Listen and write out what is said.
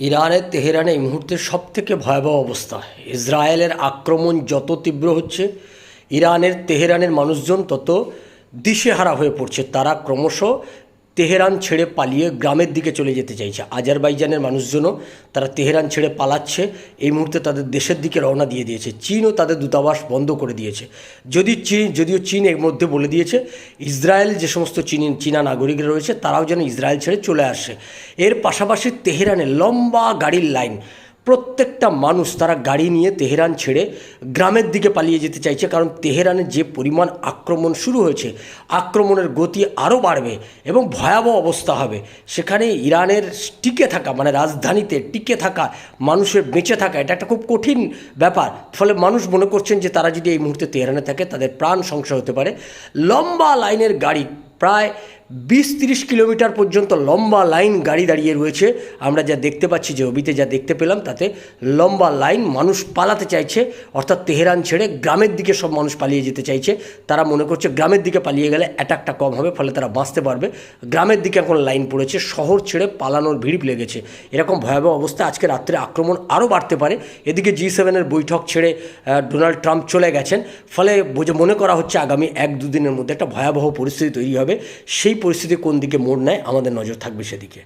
ইরানের তেহরানে এই মুহূর্তে সবথেকে ভয়াবহ অবস্থা। ইসরায়েলের আক্রমণ যত তীব্র হচ্ছে, ইরানের তেহরানের মানুষজন তত দিশেহারা হয়ে পড়ছে। তারা ক্রমশ তেহরান ছেড়ে পালিয়ে গ্রামের দিকে চলে যেতে চাইছে। আজারবাইজানের মানুষজনও তারা তেহরান ছেড়ে পালাচ্ছে, এই মুহূর্তে তাদের দেশের দিকে রওনা দিয়ে দিয়েছে। চীনও তাদের দূতাবাস বন্ধ করে দিয়েছে। যদিও চীন এর মধ্যে বলে দিয়েছে ইসরায়েল যে সমস্ত চীনা নাগরিকরা রয়েছে তারাও যেন ইসরায়েল ছেড়ে চলে আসে। এর পাশাপাশি তেহরানে লম্বা গাড়ির লাইন, প্রত্যেকটা মানুষ তারা গাড়ি নিয়ে তেহরান ছেড়ে গ্রামের দিকে পালিয়ে যেতে চাইছে। কারণ তেহরানে যে পরিমাণ আক্রমণ শুরু হয়েছে, আক্রমণের গতি আরও বাড়বে এবং ভয়াবহ অবস্থা হবে। সেখানে ইরানের টিকে থাকা, মানে রাজধানীতে টিকে থাকা, মানুষের বেঁচে থাকা, এটা একটা খুব কঠিন ব্যাপার। ফলে মানুষ মনে করছেন যে তারা যদি এই মুহূর্তে তেহরানে থাকে তাদের প্রাণ সংশয় হতে পারে। লম্বা লাইনের গাড়ি, প্রায় 20-30 কিলোমিটার পর্যন্ত লম্বা লাইন গাড়ি দাঁড়িয়ে রয়েছে। আমরা যা দেখতে পাচ্ছি, যে অবিতে যা দেখতে পেলাম, তাতে লম্বা লাইন, মানুষ পালাতে চাইছে, অর্থাৎ তেহরান ছেড়ে গ্রামের দিকে সব মানুষ পালিয়ে যেতে চাইছে। তারা মনে করছে গ্রামের দিকে পালিয়ে গেলে অ্যাটাকটা কম হবে, ফলে তারা বাঁচতে পারবে। গ্রামের দিকে এখন লাইন পড়েছে, শহর ছেড়ে পালানোর ভিড় লেগেছে। এরকম ভয়াবহ অবস্থা। আজকে রাত্রে আক্রমণ আরও বাড়তে পারে। এদিকে G7-এর বৈঠক ছেড়ে ডোনাল্ড ট্রাম্প চলে গেছেন। ফলে মনে করা হচ্ছে আগামী 1-2 দিনের মধ্যে একটা ভয়াবহ পরিস্থিতি তৈরি হবে। সেই পরিস্থিতি কোন দিকে মোড় নেয়, আমাদের নজর থাকবে সেদিকে।